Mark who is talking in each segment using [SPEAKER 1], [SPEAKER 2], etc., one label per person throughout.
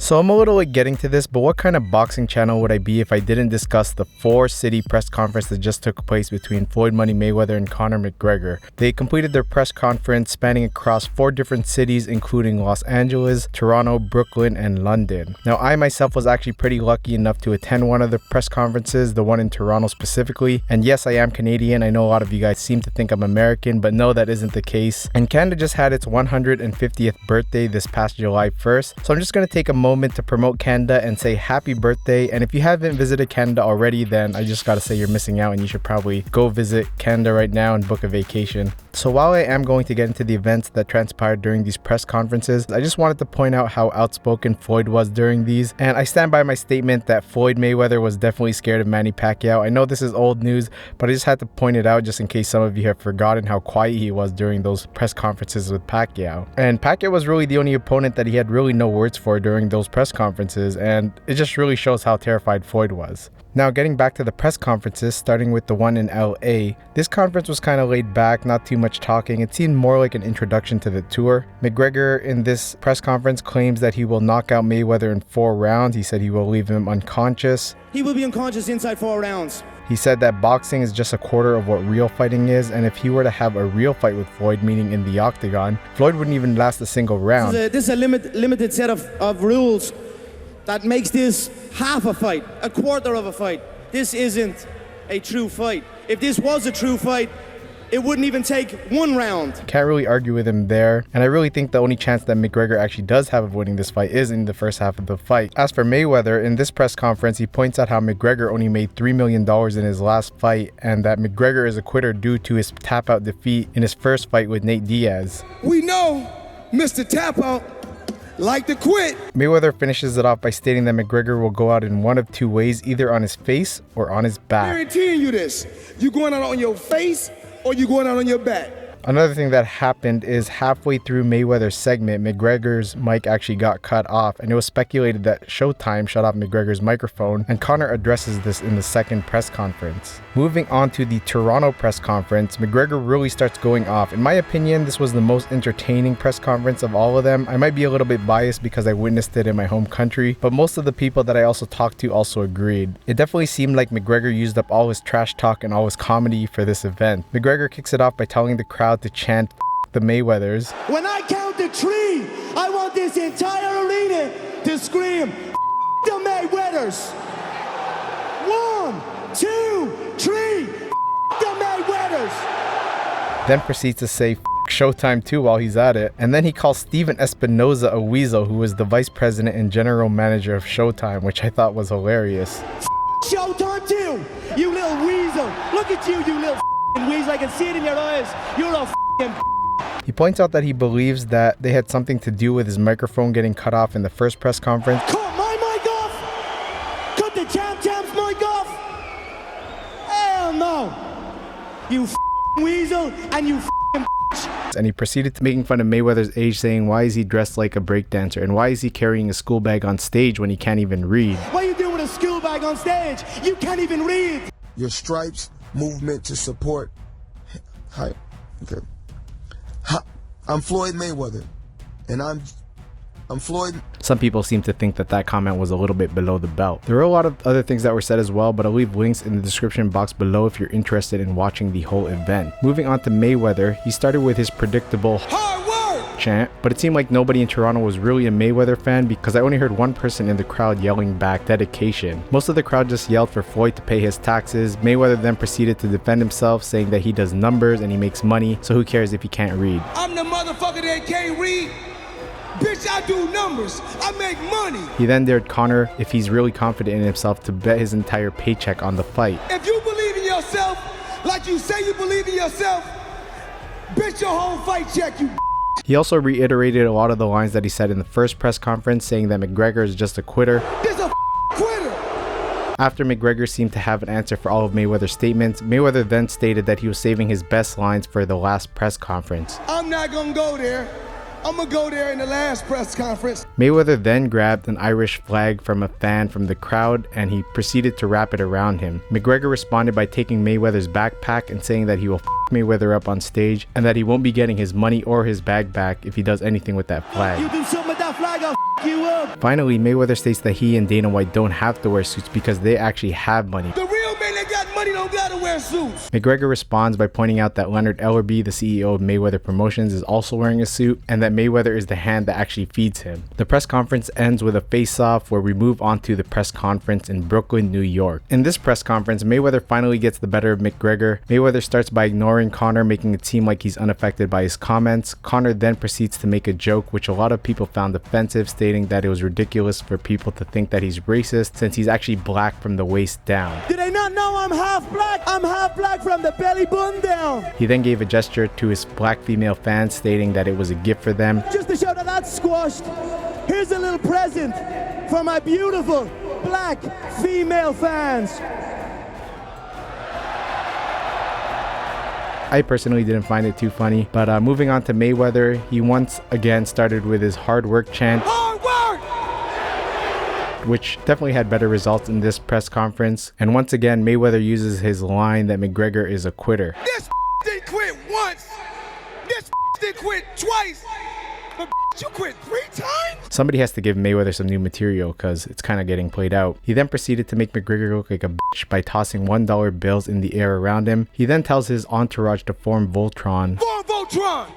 [SPEAKER 1] So I'm a little late getting to this, but what kind of boxing channel would I be if I didn't discuss the 4-city press conference that just took place between Floyd Money Mayweather and Conor McGregor? They completed their press conference spanning across 4 different cities, including Los Angeles, Toronto, Brooklyn, and London. Now, I myself was actually pretty lucky enough to attend one of the press conferences, the one in Toronto specifically. And yes, I am Canadian. I know a lot of you guys seem to think I'm American, but no, that isn't the case. And Canada just had its 150th birthday this past July 1st. So I'm just going to take a moment to promote Canada and say happy birthday. And if you haven't visited Canada already, then I just gotta say you're missing out and you should probably go visit Canada right now and book a vacation. So while I am going to get into the events that transpired during these press conferences, I just wanted to point out how outspoken Floyd was during these. And I stand by my statement that Floyd Mayweather was definitely scared of Manny Pacquiao. I know this is old news, but I just had to point it out just in case some of you have forgotten how quiet he was during those press conferences with Pacquiao. And Pacquiao was really the only opponent that he had really no words for during those press conferences, and it just really shows how terrified Floyd was. Now, getting back to the press conferences, starting with the one in LA, this conference was kind of laid back, not too much talking. It seemed more like an introduction to the tour. McGregor in this press conference claims that he will knock out Mayweather in 4 rounds. He said he will leave him unconscious.
[SPEAKER 2] He will be unconscious inside 4 rounds.
[SPEAKER 1] He said that boxing is just a quarter of what real fighting is, and if he were to have a real fight with Floyd, meaning in the octagon, Floyd wouldn't even last a single round.
[SPEAKER 2] This is a limited set of rules that makes this half a fight, a quarter of a fight. This isn't a true fight. If this was a true fight, it wouldn't even take 1 round.
[SPEAKER 1] Can't really argue with him there, and I really think the only chance that McGregor actually does have of winning this fight is in the first half of the fight. As for Mayweather, in this press conference, he points out how McGregor only made $3 million in his last fight, and that McGregor is a quitter due to his tap-out defeat in his first fight with Nate Diaz.
[SPEAKER 3] We know Mr. Tap-Out like to quit.
[SPEAKER 1] Mayweather finishes it off by stating that McGregor will go out in one of 2 ways, either on his face or on his back.
[SPEAKER 3] Guaranteeing you this. You going out on your face or you going out on your back?
[SPEAKER 1] Another thing that happened is halfway through Mayweather's segment, McGregor's mic actually got cut off, and it was speculated that Showtime shut off McGregor's microphone, and Conor addresses this in the second press conference. Moving on to the Toronto press conference, McGregor really starts going off. In my opinion, this was the most entertaining press conference of all of them. I might be a little bit biased because I witnessed it in my home country, but most of the people that I also talked to also agreed. It definitely seemed like McGregor used up all his trash talk and all his comedy for this event. McGregor kicks it off by telling the crowd to chant the Mayweathers.
[SPEAKER 2] When I count to 3, I want this entire arena to scream the Mayweathers. 1, 2, 3, the Mayweathers.
[SPEAKER 1] Then proceeds to say Showtime too while he's at it, and then he calls Steven Espinoza a weasel, who was the vice president and general manager of Showtime, which I thought was hilarious.
[SPEAKER 2] Showtime too, you little weasel. Look at you, you little weasel. I can see it in your eyes. You're a
[SPEAKER 1] He points out that he believes that they had something to do with his microphone getting cut off in the first press conference.
[SPEAKER 2] Cut my mic off! Cut the Champ's mic off! Hell no! You weasel and you
[SPEAKER 1] And he proceeded to making fun of Mayweather's age, saying why is he dressed like a breakdancer and why is he carrying a school bag on stage when he can't even read.
[SPEAKER 2] What are you doing with a school bag on stage? You can't even read!
[SPEAKER 3] Your stripes movement to support. Hi. Okay. Hi. I'm Floyd Mayweather, and I'm Floyd.
[SPEAKER 1] Some people seem to think that that comment was a little bit below the belt. There were a lot of other things that were said as well, but I'll leave links in the description box below if you're interested in watching the whole event. Moving on to Mayweather, he started with his predictable hard work chant, but it seemed like nobody in Toronto was really a Mayweather fan because I only heard one person in the crowd yelling back dedication. Most of the crowd just yelled for Floyd to pay his taxes. Mayweather then proceeded to defend himself, saying that he does numbers and he makes money, so who cares if he can't read.
[SPEAKER 3] I'm the motherfucker that can't read. Bitch, I do numbers. I make money.
[SPEAKER 1] He then dared Conor if he's really confident in himself to bet his entire paycheck on the fight.
[SPEAKER 3] If you believe in yourself, like you say you believe in yourself, bitch, your whole fight check, you.
[SPEAKER 1] He also reiterated a lot of the lines that he said in the first press conference, saying that McGregor is just a quitter.
[SPEAKER 3] This a quitter.
[SPEAKER 1] After McGregor seemed to have an answer for all of Mayweather's statements, Mayweather then stated that he was saving his best lines for the last press conference.
[SPEAKER 3] I'm not gonna go there. I'm gonna go there in the last press conference.
[SPEAKER 1] Mayweather then grabbed an Irish flag from a fan from the crowd and he proceeded to wrap it around him. McGregor responded by taking Mayweather's backpack and saying that he will Mayweather up on stage and that he won't be getting his money or his bag back if he does anything with that flag.
[SPEAKER 2] You do something with that flag, I'll you up.
[SPEAKER 1] Finally, Mayweather states that he and Dana White don't have to wear suits because they actually have money.
[SPEAKER 3] The real men that got money don't gotta wear suits.
[SPEAKER 1] McGregor responds by pointing out that Leonard Ellerbe, the CEO of Mayweather Promotions, is also wearing a suit and that Mayweather is the hand that actually feeds him. The press conference ends with a face-off where we move on to the press conference in Brooklyn, New York. In this press conference, Mayweather finally gets the better of McGregor. Mayweather starts by ignoring Conor, making it seem like he's unaffected by his comments. Conor then proceeds to make a joke which a lot of people found offensive, stating that it was ridiculous for people to think that he's racist since he's actually black from the waist down.
[SPEAKER 2] Do they not know I'm half black? I'm half black from the belly button down.
[SPEAKER 1] He then gave a gesture to his black female fans, stating that it was a gift for them.
[SPEAKER 2] Just to show that that's squashed, here's a little present for my beautiful black female fans.
[SPEAKER 1] I personally didn't find it too funny, but moving on to Mayweather, he once again started with his hard work chant, which definitely had better results in this press conference. And once again, Mayweather uses his line that McGregor is a quitter.
[SPEAKER 3] This didn't quit once. This didn't quit twice. But you quit 3 times?
[SPEAKER 1] Somebody has to give Mayweather some new material because it's kind of getting played out. He then proceeded to make McGregor look like a bitch by tossing $1 bills in the air around him. He then tells his entourage to form Voltron,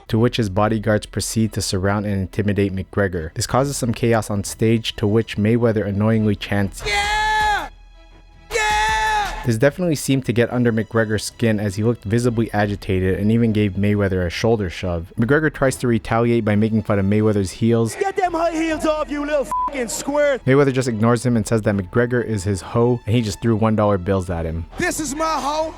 [SPEAKER 1] to which his bodyguards proceed to surround and intimidate McGregor. This causes some chaos on stage, to which Mayweather annoyingly chants,
[SPEAKER 3] Yeah! Yeah!
[SPEAKER 1] This definitely seemed to get under McGregor's skin as he looked visibly agitated and even gave Mayweather a shoulder shove. McGregor tries to retaliate by making fun of Mayweather's heels.
[SPEAKER 2] Get them high heels off, you little fucking squirt.
[SPEAKER 1] Mayweather just ignores him and says that McGregor is his hoe and he just threw $1 bills at him.
[SPEAKER 3] This is my hoe,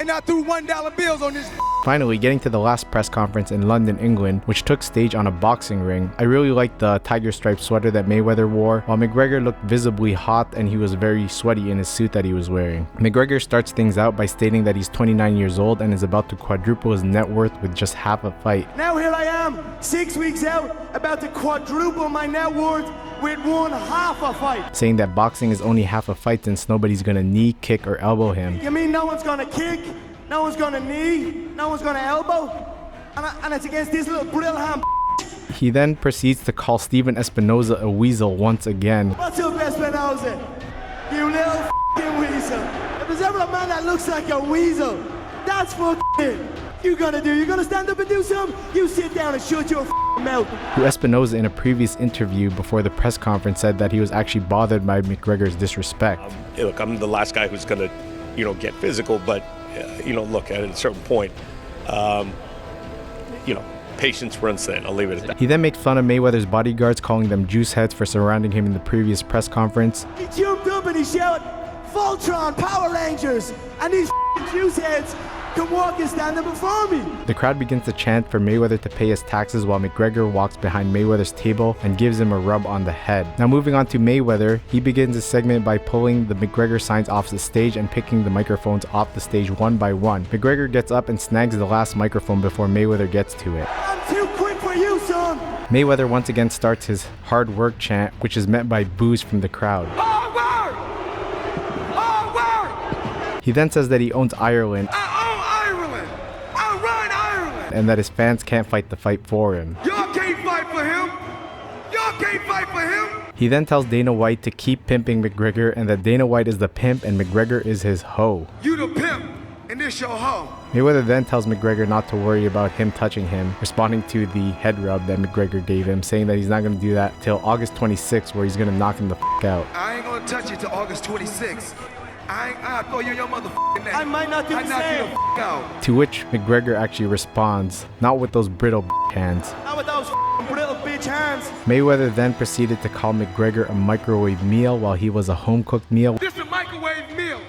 [SPEAKER 3] and I threw $1 bills on this.
[SPEAKER 1] Finally, getting to the last press conference in London, England, which took stage on a boxing ring. I really liked the tiger stripe sweater that Mayweather wore, while McGregor looked visibly hot and he was very sweaty in his suit that he was wearing. McGregor starts things out by stating that he's 29 years old and is about to quadruple his net worth with just half a fight.
[SPEAKER 2] Now here I am, 6 weeks out, about to quadruple my net worth with 1/2 a fight.
[SPEAKER 1] Saying that boxing is only half a fight since nobody's gonna knee, kick, or elbow him.
[SPEAKER 2] You mean no one's gonna kick? No one's gonna knee? No one's gonna elbow? And it's against this little Brillham.
[SPEAKER 1] He then proceeds to call Steven Espinoza a weasel once again.
[SPEAKER 2] What's up, Espinoza? You little f***ing weasel. If there's ever a man that looks like a weasel, that's fucking it. You're gonna stand up and do something? You sit down and shut your f***ing mouth.
[SPEAKER 1] Who Espinoza in a previous interview before the press conference said that he was actually bothered by McGregor's disrespect.
[SPEAKER 4] Hey, look, I'm the last guy who's gonna, get physical, but look, at a certain point, patience runs thin. I'll leave it at that.
[SPEAKER 1] He then makes fun of Mayweather's bodyguards, calling them juice heads for surrounding him in the previous press conference.
[SPEAKER 2] He jumped up and he shouted, Voltron, Power Rangers, and these juice heads can walk and stand up before me.
[SPEAKER 1] The crowd begins to chant for Mayweather to pay his taxes while McGregor walks behind Mayweather's table and gives him a rub on the head. Now moving on to Mayweather, he begins his segment by pulling the McGregor signs off the stage and picking the microphones off the stage one by one. McGregor gets up and snags the last microphone before Mayweather gets to it.
[SPEAKER 2] I'm too quick for you, son.
[SPEAKER 1] Mayweather once again starts his hard work chant, which is met by boos from the crowd.
[SPEAKER 3] Hard work! Hard work!
[SPEAKER 1] He then says that he owns Ireland and that his fans can't fight the fight for him.
[SPEAKER 3] Y'all can't fight for him. Y'all can't fight for him.
[SPEAKER 1] He then tells Dana White to keep pimping McGregor and that Dana White is the pimp and McGregor is his hoe.
[SPEAKER 3] You the pimp and this your hoe.
[SPEAKER 1] Mayweather then tells McGregor not to worry about him touching him, responding to the head rub that McGregor gave him, saying that he's not going to do that till August 26th, where he's going to knock him the f*** out.
[SPEAKER 3] I ain't going to touch you till August 26th. I'll throw you in your motherfucking neck.
[SPEAKER 2] I might not do the same.
[SPEAKER 3] You the f*** out.
[SPEAKER 1] To which McGregor actually responds, not with those brittle hands.
[SPEAKER 2] Not with those brittle bitch hands.
[SPEAKER 1] Mayweather then proceeded to call McGregor a microwave meal while he was a home-cooked meal.
[SPEAKER 3] This is a microwave meal.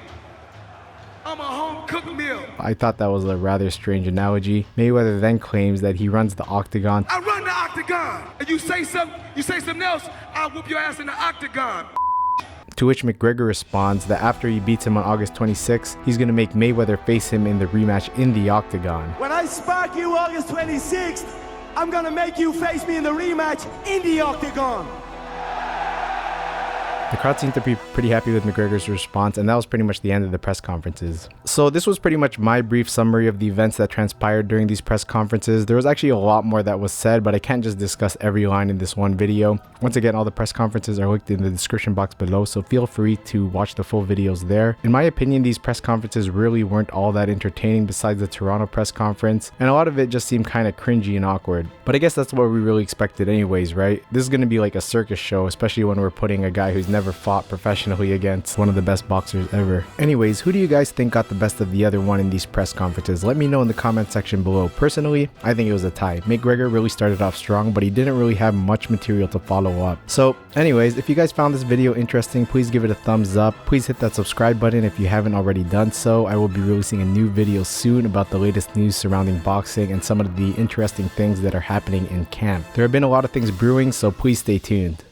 [SPEAKER 3] I'm a home-cooked meal.
[SPEAKER 1] I thought that was a rather strange analogy. Mayweather then claims that he runs the octagon.
[SPEAKER 3] I run the octagon. And you say something else, I'll whoop your ass in the octagon.
[SPEAKER 1] To which McGregor responds that after he beats him on August 26th, he's going to make Mayweather face him in the rematch in the octagon.
[SPEAKER 2] When I spark you August 26th,
[SPEAKER 3] I'm gonna make you face me in the rematch in the octagon.
[SPEAKER 1] The crowd seemed to be pretty happy with McGregor's response, and that was pretty much the end of the press conferences. So this was pretty much my brief summary of the events that transpired during these press conferences. There was actually a lot more that was said, but I can't just discuss every line in this one video. Once again, all the press conferences are linked in the description box below, so feel free to watch the full videos there. In my opinion, these press conferences really weren't all that entertaining besides the Toronto press conference, and a lot of it just seemed kind of cringy and awkward. But I guess that's what we really expected anyways, right? This is going to be like a circus show, especially when we're putting a guy who's never fought professionally against one of the best boxers ever. Anyways, who do you guys think got the best of the other one in these press conferences? Let me know in the comment section below. Personally, I think it was a tie. McGregor really started off strong, but he didn't really have much material to follow up. So anyways, if you guys found this video interesting, please give it a thumbs up. Please hit that subscribe button if you haven't already done so. I will be releasing a new video soon about the latest news surrounding boxing and some of the interesting things that are happening in camp. There have been a lot of things brewing, so please stay tuned.